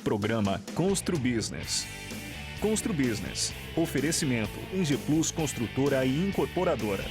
Programa Constru Business. Constru Business. Oferecimento Engie Plus Construtora e Incorporadora.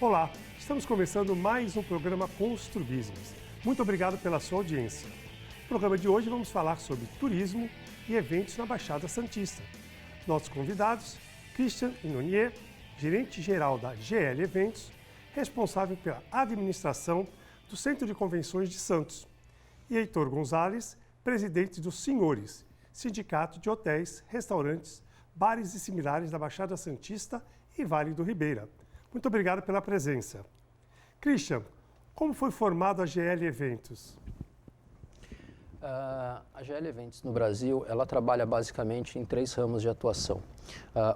Olá, estamos começando mais um programa Constru Business. Muito obrigado pela sua audiência. No programa de hoje vamos falar sobre turismo e eventos na Baixada Santista. Nossos convidados, Christian Inonier, gerente-geral da GL Eventos, responsável pela administração do Centro de Convenções de Santos, e Heitor Gonzalez, presidente dos Senhores, Sindicato de Hotéis, Restaurantes, Bares e Similares da Baixada Santista e Vale do Ribeira. Muito obrigado pela presença. Christian, como foi formada a GL Eventos? A GL Eventos no Brasil, ela trabalha basicamente em 3 ramos de atuação.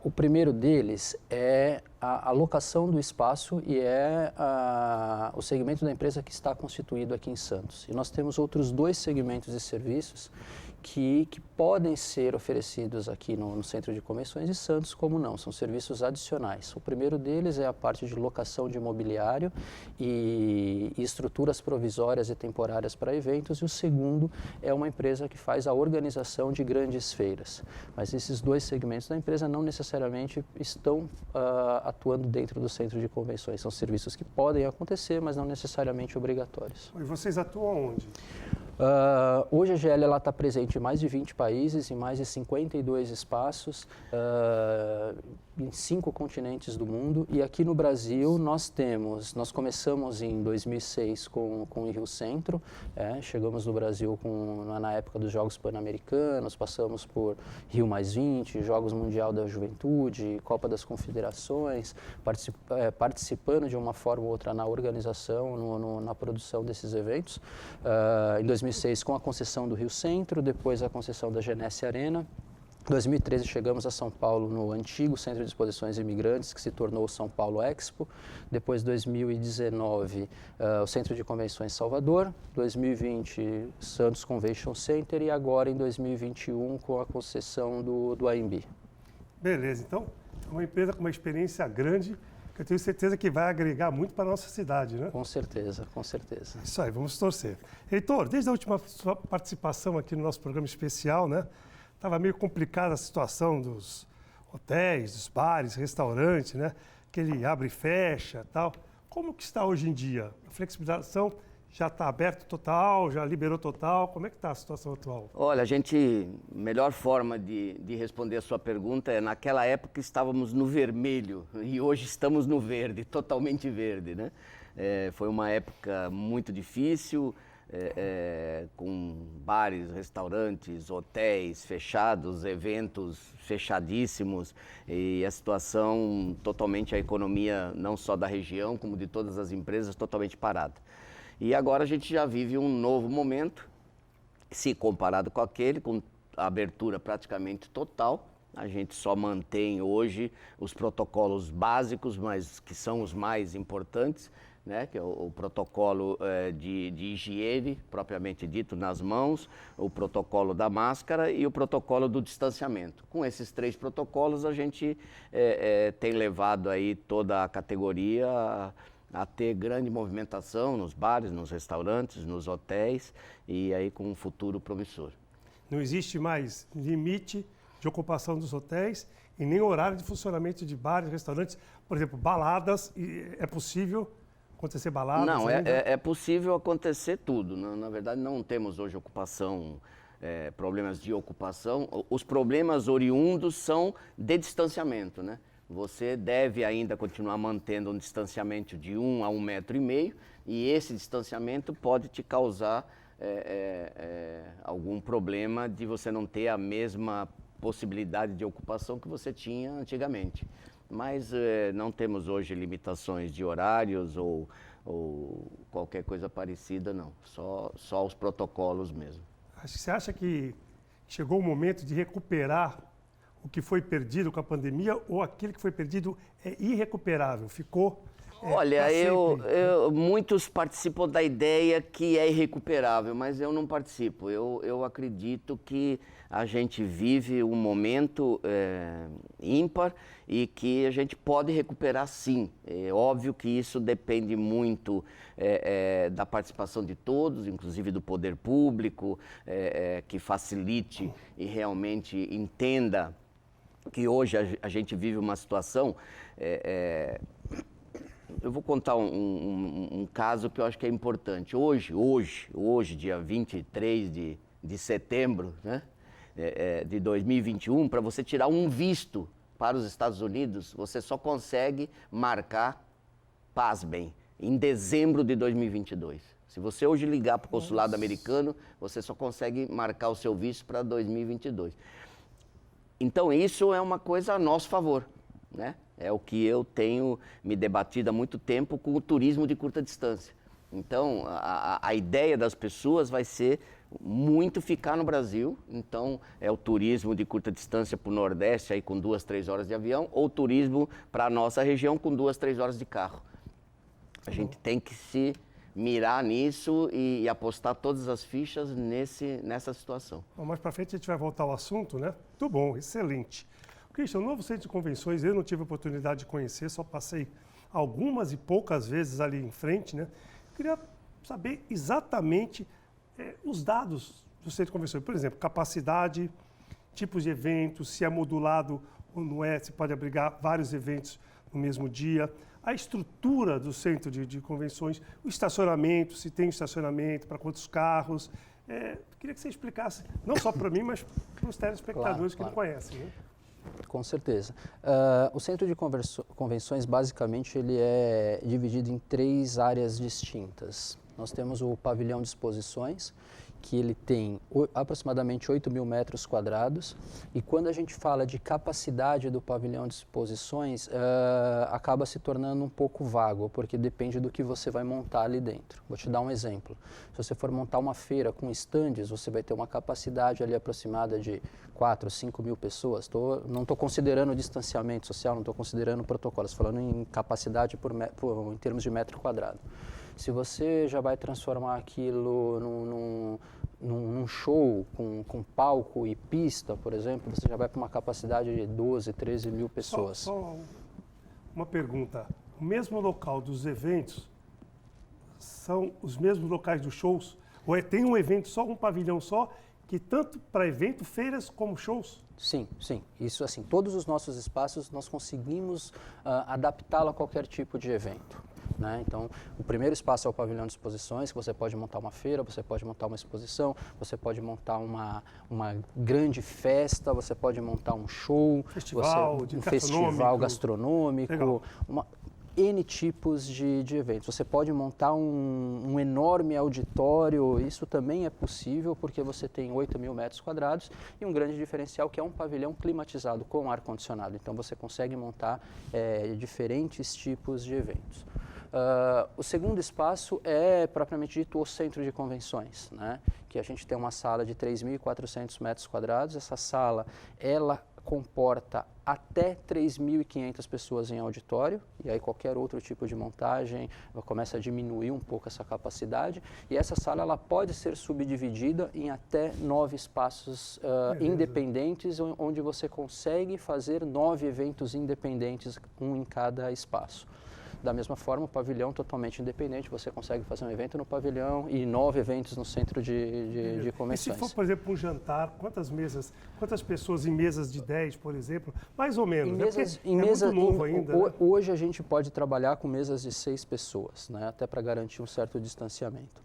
O primeiro deles é a alocação do espaço e o segmento da empresa que está constituído aqui em Santos. E nós temos outros 2 segmentos de serviços que podem ser oferecidos aqui no Centro de Convenções de Santos, como não, são serviços adicionais. O primeiro deles é a parte de locação de imobiliário e estruturas provisórias e temporárias para eventos, e o segundo é uma empresa que faz a organização de grandes feiras. Mas esses 2 segmentos da empresa não necessariamente estão atuando dentro do Centro de Convenções. São serviços que podem acontecer, mas não necessariamente obrigatórios. E vocês atuam onde? Hoje a GL está presente em mais de 20 países, em mais de 52 espaços, em 5 continentes do mundo. E aqui no Brasil nós começamos em 2006 com o Rio Centro, chegamos no Brasil na época dos Jogos Pan-Americanos, passamos por Rio+20, Jogos Mundial da Juventude, Copa das Confederações, participando de uma forma ou outra na organização, na produção desses eventos. Em 2006 com a concessão do Rio Centro, depois a concessão da Genesse Arena. Em 2013 chegamos a São Paulo no antigo Centro de Exposições Imigrantes, que se tornou o São Paulo Expo. Depois, 2019, o Centro de Convenções Salvador. 2020, Santos Convention Center. E agora, em 2021, com a concessão do AMB. Beleza, então, é uma empresa com uma experiência grande, que eu tenho certeza que vai agregar muito para a nossa cidade, né? Com certeza, com certeza. Isso aí, vamos torcer. Heitor, desde a última sua participação aqui no nosso programa especial, né? Estava meio complicada a situação dos hotéis, dos bares, restaurantes, né? Que ele abre e fecha e tal. Como que está hoje em dia? A flexibilização já está aberta total, já liberou total? Como é que está a situação atual? Olha, melhor forma de responder a sua pergunta é, naquela época estávamos no vermelho e hoje estamos no verde, totalmente verde, né? Foi uma época muito difícil, com bares, restaurantes, hotéis fechados, eventos fechadíssimos e a situação totalmente, a economia não só da região como de todas as empresas totalmente parada. E agora a gente já vive um novo momento, se comparado com aquele, com a abertura praticamente total. A gente só mantém hoje os protocolos básicos, mas que são os mais importantes, né? Que é o protocolo de higiene, propriamente dito, nas mãos, o protocolo da máscara e o protocolo do distanciamento. Com esses 3 protocolos, a gente tem levado aí toda a categoria a ter grande movimentação nos bares, nos restaurantes, nos hotéis e aí com um futuro promissor. Não existe mais limite de ocupação dos hotéis e nem horário de funcionamento de bares, restaurantes, por exemplo, baladas, é possível acontecer baladas? Não, é possível acontecer tudo. Na verdade, não temos hoje ocupação, problemas de ocupação. Os problemas oriundos são de distanciamento, né? você deve ainda continuar mantendo um distanciamento de 1 a 1,5 metro, e esse distanciamento pode te causar algum problema de você não ter a mesma possibilidade de ocupação que você tinha antigamente. Mas não temos hoje limitações de horários ou qualquer coisa parecida, não. Só os protocolos mesmo. Você acha que chegou o momento de recuperar o que foi perdido com a pandemia, ou aquilo que foi perdido é irrecuperável? Ficou... Olha, muitos participam da ideia que é irrecuperável, mas eu não participo. Eu acredito que a gente vive um momento ímpar e que a gente pode recuperar, sim. É óbvio que isso depende muito da participação de todos, inclusive do poder público, que facilite e realmente entenda que hoje a gente vive uma situação... Eu vou contar um caso que eu acho que é importante. Hoje, dia 23 de setembro, né, de 2021, para você tirar um visto para os Estados Unidos, você só consegue marcar, pasmem, em dezembro de 2022. Se você hoje ligar para o consulado americano, você só consegue marcar o seu visto para 2022. Então, isso é uma coisa a nosso favor, né? É o que eu tenho me debatido há muito tempo com o turismo de curta distância. Então, a ideia das pessoas vai ser muito ficar no Brasil. Então, é o turismo de curta distância para o Nordeste, aí com 2, 3 horas de avião, ou turismo para a nossa região com 2, 3 horas de carro. A gente tem que se mirar nisso e apostar todas as fichas nessa situação. Bom, mais para frente a gente vai voltar ao assunto, né? Muito bom, excelente. Christian, o novo centro de convenções, eu não tive a oportunidade de conhecer, só passei algumas e poucas vezes ali em frente, né? Queria saber exatamente os dados do centro de convenções. Por exemplo, capacidade, tipos de eventos, se é modulado ou não é, se pode abrigar vários eventos no mesmo dia, a estrutura do centro de convenções, o estacionamento, se tem estacionamento, para quantos carros. Queria que você explicasse, não só para mim, mas para os telespectadores que não conhecem, né? Com certeza. O centro de convenções, basicamente, ele é dividido em 3 áreas distintas. Nós temos o pavilhão de exposições, que ele tem aproximadamente 8.000 metros quadrados, e quando a gente fala de capacidade do pavilhão de exposições, acaba se tornando um pouco vago, porque depende do que você vai montar ali dentro. Vou te dar um exemplo. Se você for montar uma feira com estandes, você vai ter uma capacidade ali aproximada de 4, 5 mil pessoas. Não estou considerando distanciamento social, não estou considerando protocolos, falando em capacidade em termos de metro quadrado. Se você já vai transformar aquilo num show com palco e pista, por exemplo, você já vai para uma capacidade de 12, 13 mil pessoas. Só uma pergunta. O mesmo local dos eventos são os mesmos locais dos shows? Ou tem um evento só, um pavilhão só, que tanto para evento, feiras como shows? Sim, sim. Isso assim, todos os nossos espaços nós conseguimos adaptá-lo a qualquer tipo de evento. Né? Então, o primeiro espaço é o pavilhão de exposições, que você pode montar uma feira, você pode montar uma exposição, você pode montar uma grande festa, você pode montar um show, um festival gastronômico, N tipos de eventos. Você pode montar um enorme auditório, isso também é possível porque você tem 8.000 metros quadrados e um grande diferencial que é um pavilhão climatizado com ar-condicionado. Então você consegue montar diferentes tipos de eventos. O segundo espaço é, propriamente dito, o centro de convenções, né? Que a gente tem uma sala de 3.400 metros quadrados. Essa sala, ela comporta até 3.500 pessoas em auditório, e aí qualquer outro tipo de montagem começa a diminuir um pouco essa capacidade, e essa sala ela pode ser subdividida em até 9 espaços independentes, onde você consegue fazer 9 eventos independentes, um em cada espaço. Da mesma forma, o pavilhão totalmente independente, você consegue fazer um evento no pavilhão e 9 eventos no centro de convenções. E se for, por exemplo, um jantar, quantas pessoas em mesas de 10, por exemplo? Mais ou menos, muito novo ainda. Hoje a gente pode trabalhar com mesas de 6 pessoas, né, até para garantir um certo distanciamento.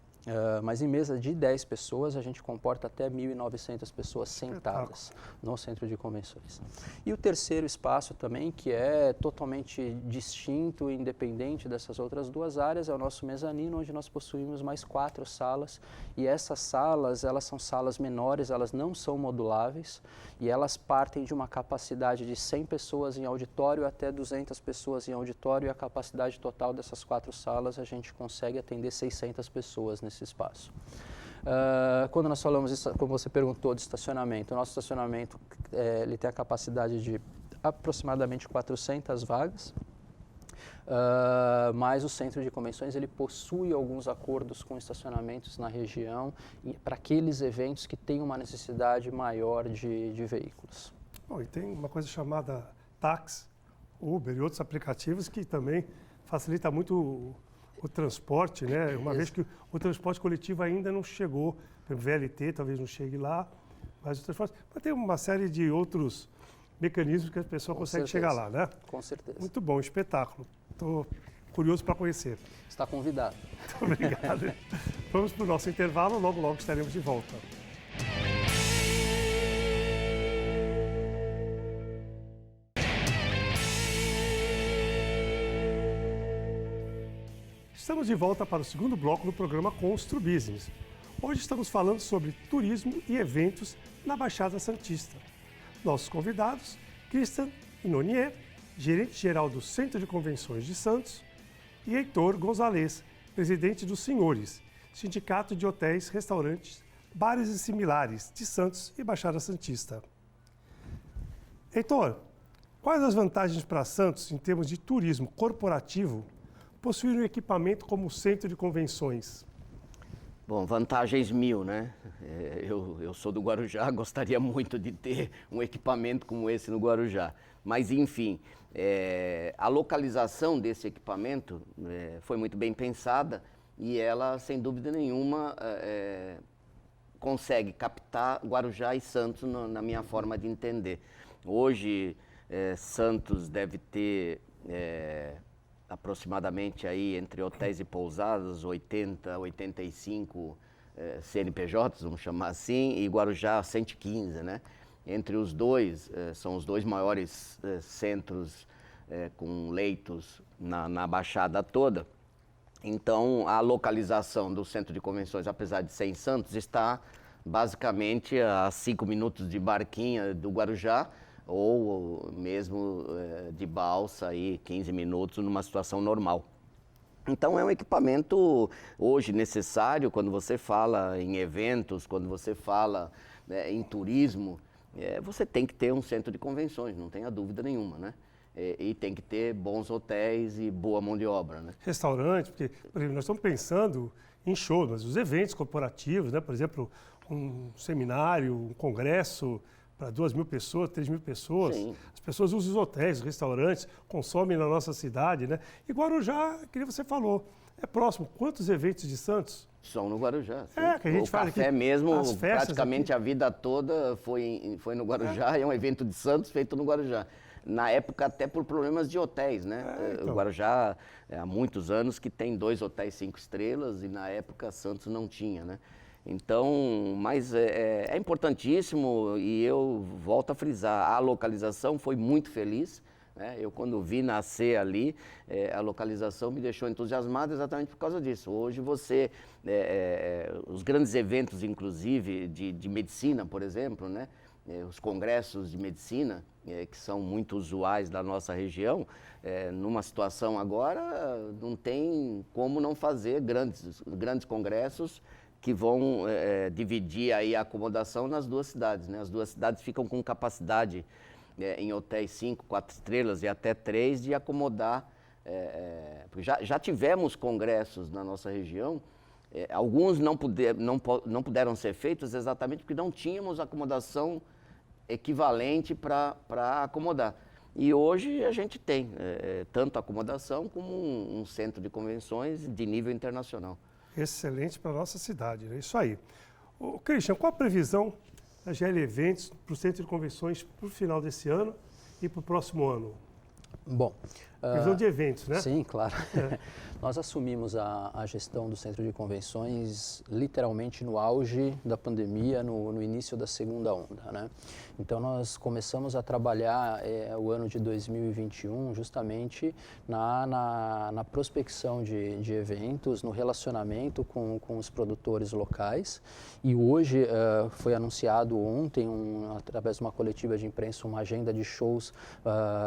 Mas em mesa de 10 pessoas, a gente comporta até 1.900 pessoas sentadas no centro de convenções. E o terceiro espaço também, que é totalmente distinto e independente dessas outras duas áreas, é o nosso mezanino, onde nós possuímos mais 4 salas. E essas salas, elas são salas menores, elas não são moduláveis e elas partem de uma capacidade de 100 pessoas em auditório até 200 pessoas em auditório, e a capacidade total dessas 4 salas a gente consegue atender 600 pessoas nesse espaço. Quando nós falamos, como você perguntou, de estacionamento, o nosso estacionamento ele tem a capacidade de aproximadamente 400 vagas, mas o centro de convenções ele possui alguns acordos com estacionamentos na região para aqueles eventos que têm uma necessidade maior de veículos. Bom, e tem uma coisa chamada táxi, Uber e outros aplicativos que também facilita muito o transporte, né? Uma vez que o transporte coletivo ainda não chegou, o VLT talvez não chegue lá, mas o transporte... Mas tem uma série de outros mecanismos que a pessoa consegue chegar lá, né? Com certeza. Muito bom, espetáculo. Estou curioso para conhecer. Está convidado. Muito obrigado. Vamos para o nosso intervalo, logo estaremos de volta. Estamos de volta para o segundo bloco do programa Constru Business. Hoje estamos falando sobre turismo e eventos na Baixada Santista. Nossos convidados, Christian Inonier, gerente-geral do Centro de Convenções de Santos, e Heitor Gonzalez, presidente dos Senhores, Sindicato de Hotéis, Restaurantes, Bares e Similares de Santos e Baixada Santista. Heitor, quais as vantagens para Santos em termos de turismo corporativo possuir um equipamento como o Centro de Convenções? Bom, vantagens mil, né? Eu sou do Guarujá, gostaria muito de ter um equipamento como esse no Guarujá. Mas, enfim, a localização desse equipamento foi muito bem pensada e ela, sem dúvida nenhuma, consegue captar Guarujá e Santos na minha forma de entender. Hoje, Santos deve ter... aproximadamente aí entre hotéis e pousadas, 80, 85 CNPJs, vamos chamar assim, e Guarujá 115, né? Entre os dois, são os dois maiores centros com leitos na Baixada toda. Então, a localização do centro de convenções, apesar de ser em Santos, está basicamente a 5 minutos de barquinha do Guarujá, ou mesmo de balsa, aí, 15 minutos numa situação normal. Então é um equipamento hoje necessário quando você fala em eventos, quando você fala em turismo, você tem que ter um centro de convenções, não tenha dúvida nenhuma, né? E tem que ter bons hotéis e boa mão de obra, né? Restaurante, porque, por exemplo, nós estamos pensando em shows, mas os eventos corporativos, né? Por exemplo, um seminário, um congresso para 2.000 pessoas, 3.000 pessoas. Sim. As pessoas usam os hotéis, os restaurantes, consomem na nossa cidade, né? E Guarujá, que você falou, é próximo. Quantos eventos de Santos? São no Guarujá. Sim. Que a gente o fala café aqui, mesmo, as festas praticamente aqui. a vida toda foi no Guarujá, é um evento de Santos feito no Guarujá. Na época até por problemas de hotéis, né? Então. O Guarujá, há muitos anos que tem 2 hotéis 5 estrelas e na época Santos não tinha, né? Então, mas é importantíssimo e eu volto a frisar, a localização foi muito feliz, né? Eu quando vi nascer ali, a localização me deixou entusiasmado exatamente por causa disso. Hoje você, os grandes eventos inclusive de medicina, por exemplo, né? Os congressos de medicina, que são muito usuais da nossa região, numa situação agora não tem como não fazer grandes congressos que vão dividir aí a acomodação nas 2 cidades, né? As 2 cidades ficam com capacidade em hotéis 5, 4 estrelas e até 3 de acomodar, porque já tivemos congressos na nossa região, alguns não puderam ser feitos exatamente porque não tínhamos acomodação equivalente para acomodar. E hoje a gente tem tanto acomodação como um centro de convenções de nível internacional. Excelente para a nossa cidade, né? Isso aí. Christian, qual a previsão da GL Eventos para o Centro de Convenções para o final desse ano e para o próximo ano? Bom, Previsão de eventos, né? sim, claro. Nós assumimos a gestão do Centro de Convenções literalmente no auge da pandemia, no início da segunda onda, né? Então, nós começamos a trabalhar o ano de 2021 justamente na prospecção de eventos, no relacionamento com os produtores locais. E hoje foi anunciado ontem, através de uma coletiva de imprensa, uma agenda de shows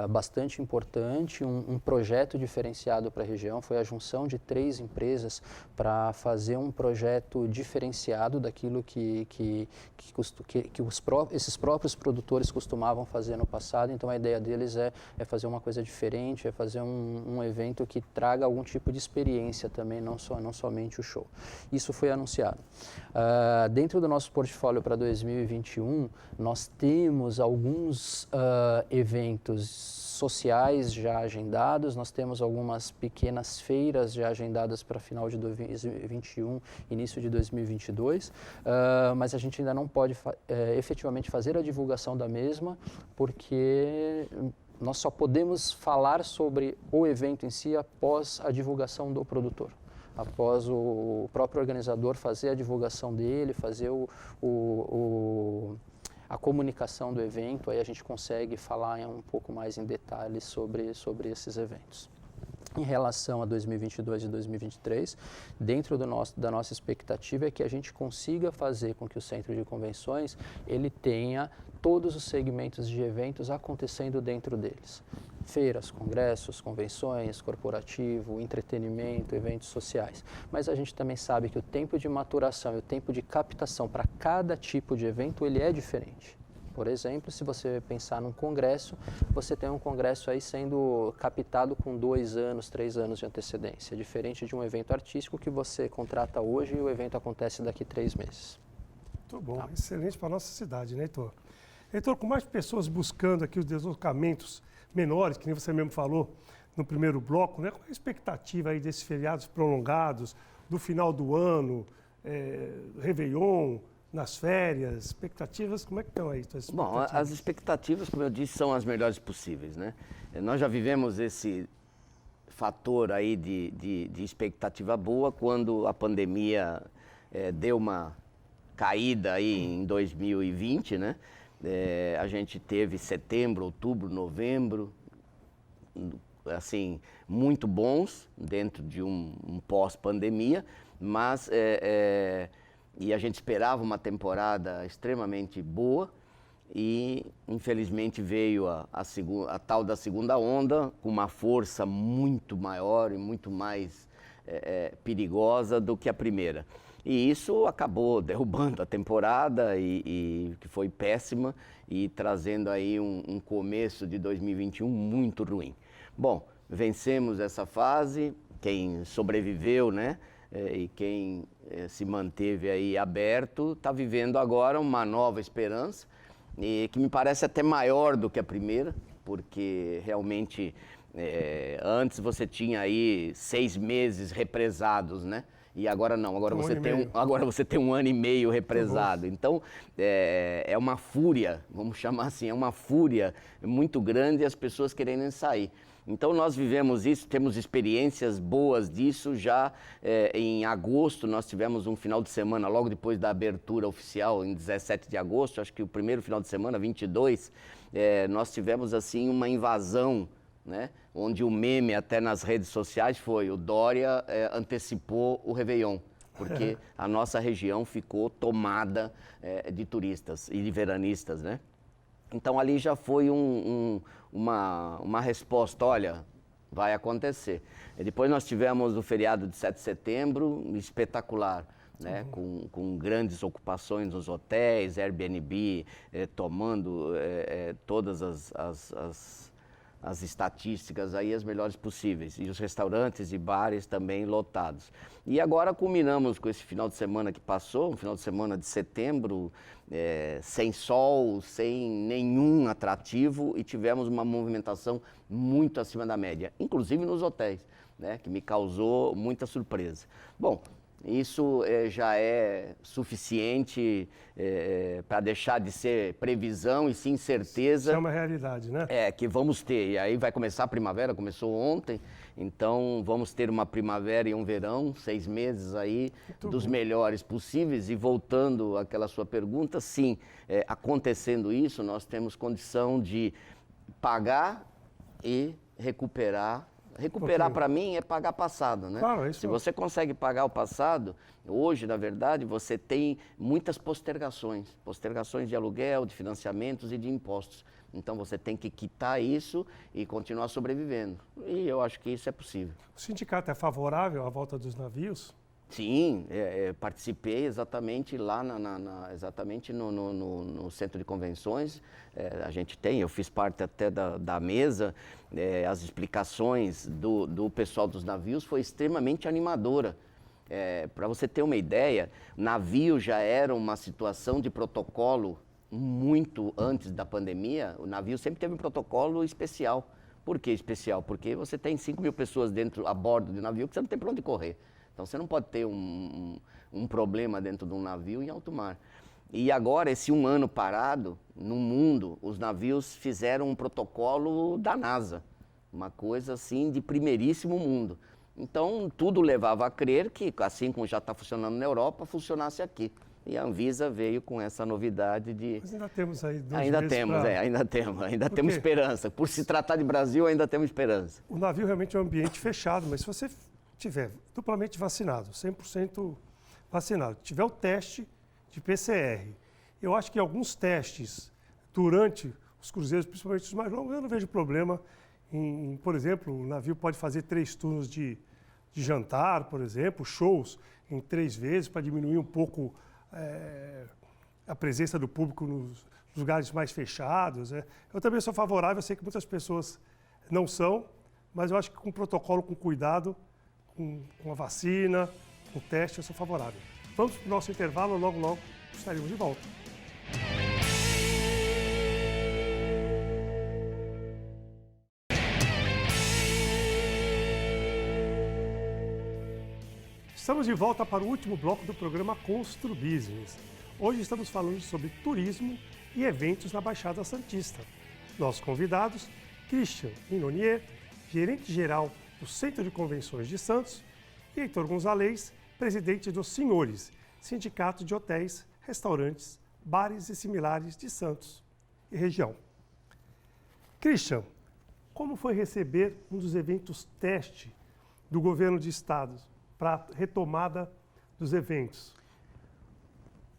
bastante importante, um projeto diferenciado para a região. Foi a junção de 3 empresas para fazer um projeto diferenciado daquilo que esses próprios produtores costumavam fazer no passado. Então, a ideia deles é fazer uma coisa diferente, é fazer um evento que traga algum tipo de experiência também, não somente o show. Isso foi anunciado. Dentro do nosso portfólio para 2021, nós temos alguns eventos sociais já agendados, nós temos algumas pequenas feiras já agendadas para final de 2021, início de 2022, mas a gente ainda não pode efetivamente fazer a divulgação da mesma, porque nós só podemos falar sobre o evento em si após a divulgação do produtor. Após o próprio organizador fazer a divulgação dele, fazer a comunicação do evento, aí a gente consegue falar um pouco mais em detalhes sobre esses eventos. Em relação a 2022 e 2023, dentro da nossa expectativa é que a gente consiga fazer com que o Centro de Convenções ele tenha todos os segmentos de eventos acontecendo dentro deles. Feiras, congressos, convenções, corporativo, entretenimento, eventos sociais. Mas a gente também sabe que o tempo de maturação e o tempo de captação para cada tipo de evento ele é diferente. Por exemplo, se você pensar num congresso, você tem um congresso aí sendo captado com 2 anos, 3 anos de antecedência, diferente de um evento artístico que você contrata hoje e o evento acontece daqui 3 meses. Muito bom, excelente para a nossa cidade, né, Heitor? Heitor, com mais pessoas buscando aqui os deslocamentos menores, que nem você mesmo falou no primeiro bloco, né? Qual é a expectativa aí desses feriados prolongados, do final do ano, Réveillon, nas férias, expectativas, como é que estão aí? Bom, as expectativas, como eu disse, são as melhores possíveis, né? Nós já vivemos esse fator aí de expectativa boa quando a pandemia deu uma caída aí em 2020, né? A gente teve setembro, outubro, novembro, assim, muito bons dentro de um pós-pandemia, mas e a gente esperava uma temporada extremamente boa e infelizmente veio a tal da segunda onda com uma força muito maior e muito mais perigosa do que a primeira. E isso acabou derrubando a temporada e que foi péssima e trazendo aí um começo de 2021 muito ruim. Bom, vencemos essa fase, quem sobreviveu, né? E quem se manteve aí aberto está vivendo agora uma nova esperança e que me parece até maior do que a primeira, porque realmente antes você tinha aí 6 meses represados, né? E agora não, agora você tem 1 ano e meio represado. Então, é uma fúria, vamos chamar assim, é uma fúria muito grande as pessoas querendo sair. Então, nós vivemos isso, temos experiências boas disso. Já em agosto, nós tivemos um final de semana, logo depois da abertura oficial, em 17 de agosto, acho que o primeiro final de semana, 22, nós tivemos assim uma invasão, né? Onde o meme até nas redes sociais foi o Dória antecipou o Réveillon, porque a nossa região ficou tomada de turistas e de veranistas, né? Então ali já foi uma resposta, olha, vai acontecer. E depois nós tivemos o feriado de 7 de setembro, espetacular, né? Com grandes ocupações nos hotéis, Airbnb, tomando todas as estatísticas aí as melhores possíveis, e os restaurantes e bares também lotados. E agora culminamos com esse final de semana que passou, um final de semana de setembro, sem sol, sem nenhum atrativo, e tivemos uma movimentação muito acima da média, inclusive nos hotéis, né, que me causou muita surpresa. Bom, Isso já é suficiente para deixar de ser previsão e sim certeza. Isso é uma realidade, né? Que vamos ter. E aí vai começar a primavera, começou ontem, então vamos ter uma primavera e um verão, 6 meses aí, dos melhores possíveis. E voltando àquela sua pergunta, sim, acontecendo isso, nós temos condição de pagar e recuperar. Recuperar para mim é pagar passado, né? Claro, é isso. Se você consegue pagar o passado, hoje, na verdade, você tem muitas postergações de aluguel, de financiamentos e de impostos. Então você tem que quitar isso e continuar sobrevivendo. E eu acho que isso é possível. O sindicato é favorável à volta dos navios? Sim, participei exatamente lá exatamente no centro de convenções. A gente tem, eu fiz parte até da mesa, as explicações do pessoal dos navios foi extremamente animadora. Para você ter uma ideia, navio já era uma situação de protocolo muito antes da pandemia. O navio sempre teve um protocolo especial. Por que especial? Porque você tem 5.000 pessoas a bordo de navio que você não tem para onde correr. Então você não pode ter um problema dentro de um navio em alto mar. E agora, esse 1 ano parado, no mundo, os navios fizeram um protocolo da NASA. Uma coisa assim de primeiríssimo mundo. Então tudo levava a crer que, assim como já está funcionando na Europa, funcionasse aqui. E a Anvisa veio com essa novidade de... Mas ainda temos aí 2 ainda meses temos, ainda temos esperança. Por se tratar de Brasil, ainda temos esperança. O navio realmente é um ambiente fechado, mas se você tiver duplamente vacinado, 100% vacinado, tiver o teste de PCR, eu acho que alguns testes durante os cruzeiros, principalmente os mais longos, eu não vejo problema em, por exemplo, o navio pode fazer 3 turnos de jantar, por exemplo, shows em 3 vezes para diminuir um pouco a presença do público nos lugares mais fechados. Eu também sou favorável, eu sei que muitas pessoas não são, mas eu acho que com protocolo, com cuidado, com a vacina, com o teste, eu sou favorável. Vamos para o nosso intervalo, logo estaremos de volta. Estamos de volta para o último bloco do programa Constru Business. Hoje estamos falando sobre turismo e eventos na Baixada Santista. Nossos convidados, Christian Minonier, gerente-geral do Centro de Convenções de Santos, e Heitor Gonzalez, presidente dos Senhores, Sindicato de Hotéis, Restaurantes, Bares e Similares de Santos e região. Christian, como foi receber um dos eventos teste do governo de estado para a retomada dos eventos?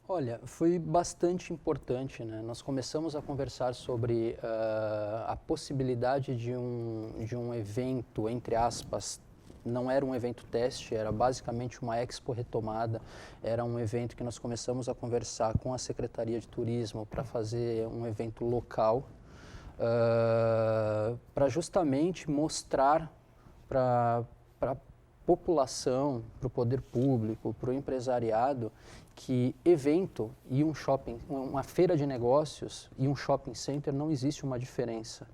Olha, foi bastante importante, né? Nós começamos a conversar sobre a possibilidade de um evento, entre aspas, não era um evento teste, era basicamente uma expo retomada, era um evento que nós começamos a conversar com a Secretaria de Turismo para fazer um evento local, para justamente mostrar para a população, para o poder público, para o empresariado, que evento e um shopping, uma feira de negócios e um shopping center não existe uma diferença.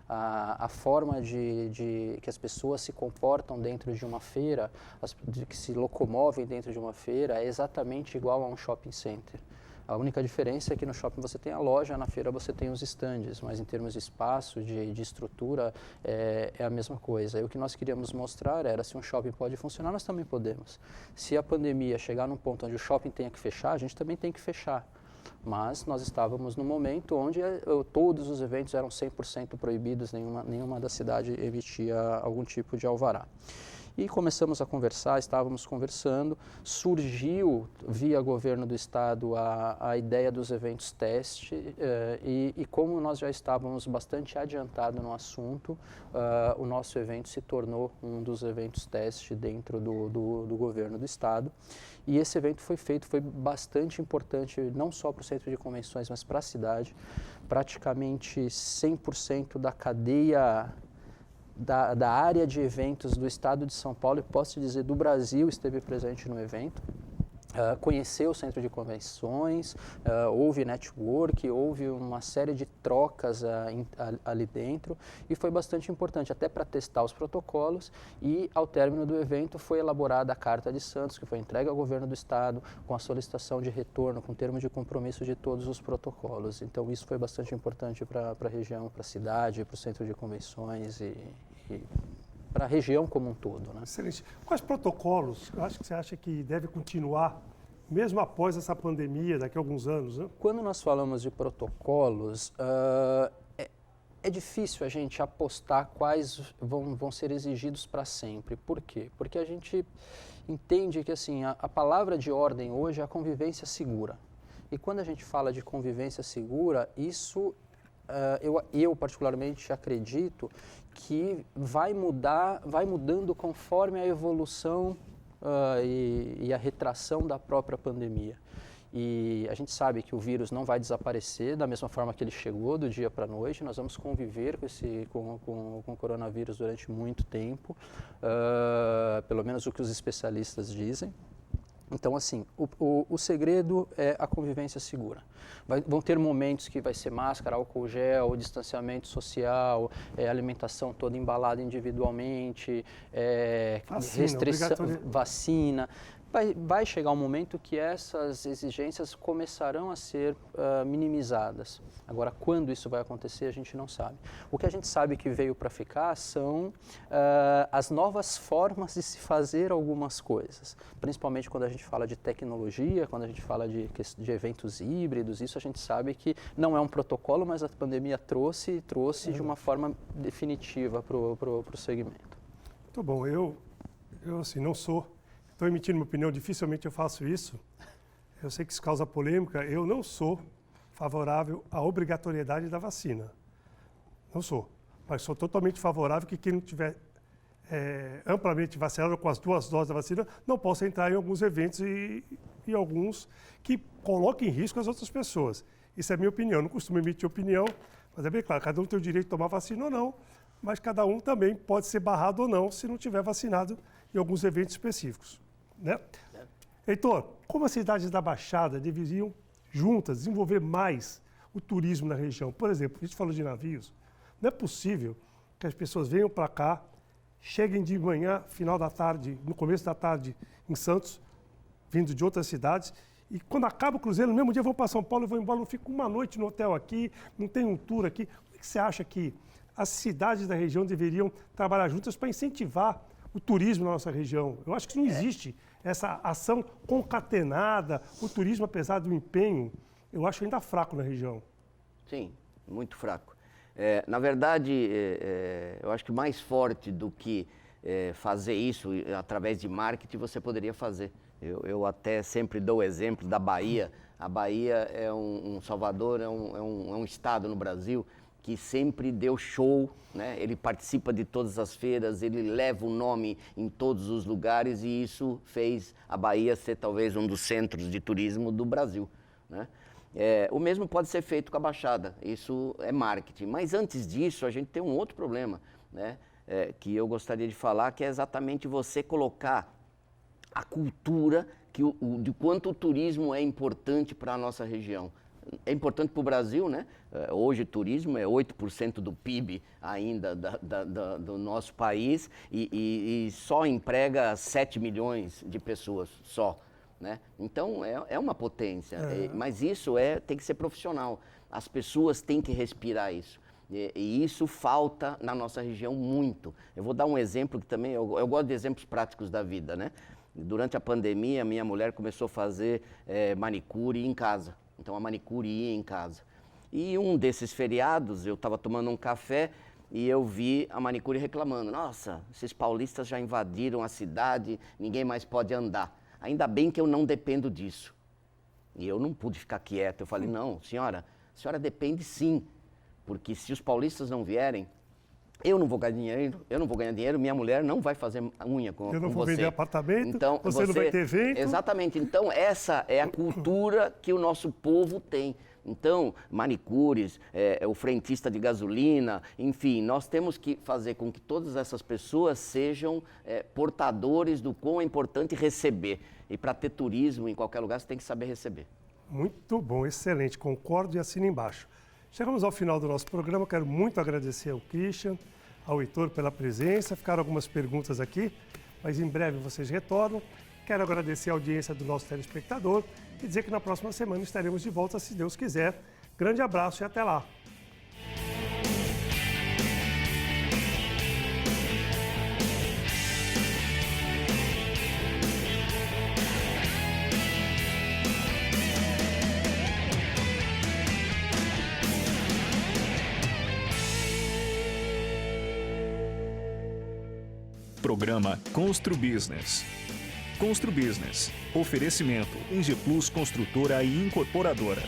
A forma que as pessoas se comportam dentro de uma feira, que se locomovem dentro de uma feira, é exatamente igual a um shopping center. A única diferença é que no shopping você tem a loja, na feira você tem os estandes, mas em termos de espaço, de estrutura, é a mesma coisa. E o que nós queríamos mostrar era, se um shopping pode funcionar, nós também podemos. Se a pandemia chegar num ponto onde o shopping tenha que fechar, a gente também tem que fechar. Mas nós estávamos num momento onde todos os eventos eram 100% proibidos, nenhuma da cidade emitia algum tipo de alvará. E começamos a conversar, estávamos conversando, surgiu via governo do estado a ideia dos eventos teste e como nós já estávamos bastante adiantados no assunto, o nosso evento se tornou um dos eventos teste dentro do governo do estado. E esse evento foi bastante importante, não só para o centro de convenções, mas para a cidade. Praticamente 100% da cadeia da área de eventos do estado de São Paulo, e posso dizer do Brasil, esteve presente no evento. conhecer o centro de convenções, houve network, houve uma série de trocas ali dentro e foi bastante importante até para testar os protocolos e ao término do evento foi elaborada a Carta de Santos, que foi entregue ao governo do estado com a solicitação de retorno, com termos de compromisso de todos os protocolos. Então isso foi bastante importante para a região, para a cidade, para o centro de convenções e para a região como um todo. Né? Excelente. Quais protocolos você acha que deve continuar, mesmo após essa pandemia, daqui a alguns anos? Né? Quando nós falamos de protocolos, é difícil a gente apostar quais vão ser exigidos para sempre. Por quê? Porque a gente entende que assim, a palavra de ordem hoje é a convivência segura. E quando a gente fala de convivência segura, isso eu particularmente acredito que vai mudando conforme a evolução e a retração da própria pandemia. E a gente sabe que o vírus não vai desaparecer da mesma forma que ele chegou do dia para a noite. Nós vamos conviver com o coronavírus durante muito tempo, pelo menos o que os especialistas dizem. Então, assim, o segredo é a convivência segura. Vão ter momentos que vai ser máscara, álcool gel, distanciamento social, alimentação toda embalada individualmente, restrição, vacina. Vai chegar um momento que essas exigências começarão a ser minimizadas. Agora, quando isso vai acontecer, a gente não sabe. O que a gente sabe que veio para ficar são as novas formas de se fazer algumas coisas. Principalmente quando a gente fala de tecnologia, quando a gente fala de eventos híbridos, isso a gente sabe que não é um protocolo, mas a pandemia trouxe de uma forma definitiva para o segmento. Muito bom. Eu assim, não sou... Estou emitindo uma opinião, dificilmente eu faço isso. Eu sei que isso causa polêmica. Eu não sou favorável à obrigatoriedade da vacina. Não sou. Mas sou totalmente favorável que quem não tiver amplamente vacinado com as 2 doses da vacina não possa entrar em alguns eventos e alguns que coloquem em risco as outras pessoas. Isso é a minha opinião. Eu não costumo emitir opinião, mas é bem claro, cada um tem o direito de tomar vacina ou não, mas cada um também pode ser barrado ou não se não tiver vacinado em alguns eventos específicos. Né? Heitor, como as cidades da Baixada deveriam juntas desenvolver mais o turismo na região? Por exemplo, a gente falou de navios, não é possível que as pessoas venham para cá, cheguem de manhã, final da tarde, no começo da tarde em Santos, vindo de outras cidades, e quando acaba o cruzeiro, no mesmo dia vão para São Paulo e vão embora, não ficam uma noite no hotel aqui, não tem um tour aqui. Como é que você acha que as cidades da região deveriam trabalhar juntas para incentivar o turismo na nossa região? Eu acho que não existe essa ação concatenada, o turismo, apesar do empenho, eu acho ainda fraco na região. Sim, muito fraco. Na verdade, eu acho que mais forte do que fazer isso através de marketing, você poderia fazer. Eu até sempre dou o exemplo da Bahia. A Bahia Salvador é um estado no Brasil que sempre deu show, né? Ele participa de todas as feiras, ele leva o nome em todos os lugares e isso fez a Bahia ser talvez um dos centros de turismo do Brasil, né? O mesmo pode ser feito com a Baixada, isso é marketing. Mas antes disso, a gente tem um outro problema, né? Que eu gostaria de falar, que é exatamente você colocar a cultura de quanto o turismo é importante para a nossa região. É importante para o Brasil, né? Hoje o turismo é 8% do PIB ainda do nosso país e só emprega 7 milhões de pessoas, só. Né? Então é uma potência, mas isso tem que ser profissional. As pessoas têm que respirar isso. E isso falta na nossa região muito. Eu vou dar um exemplo que também, eu gosto de exemplos práticos da vida, né? Durante a pandemia, minha mulher começou a fazer manicure em casa. Então a manicure ia em casa. E um desses feriados, eu estava tomando um café e eu vi a manicure reclamando. Nossa, esses paulistas já invadiram a cidade, ninguém mais pode andar. Ainda bem que eu não dependo disso. E eu não pude ficar quieto. Eu falei, não, senhora, a senhora depende sim. Porque se os paulistas não vierem, eu não vou ganhar dinheiro, minha mulher não vai fazer unha com você. Eu não vou vender apartamento, então, você não vai ter evento. Exatamente. Então, essa é a cultura que o nosso povo tem. Então, manicures, o frentista de gasolina, enfim, nós temos que fazer com que todas essas pessoas sejam portadores do quão é importante receber. E para ter turismo em qualquer lugar, você tem que saber receber. Muito bom, excelente, concordo e assino embaixo. Chegamos ao final do nosso programa, quero muito agradecer ao Christian, ao Heitor pela presença, ficaram algumas perguntas aqui, mas em breve vocês retornam. Quero agradecer a audiência do nosso telespectador e dizer que na próxima semana estaremos de volta, se Deus quiser. Grande abraço e até lá! Programa Constru Business. Constru Business. Oferecimento Engeplus Construtora e Incorporadora.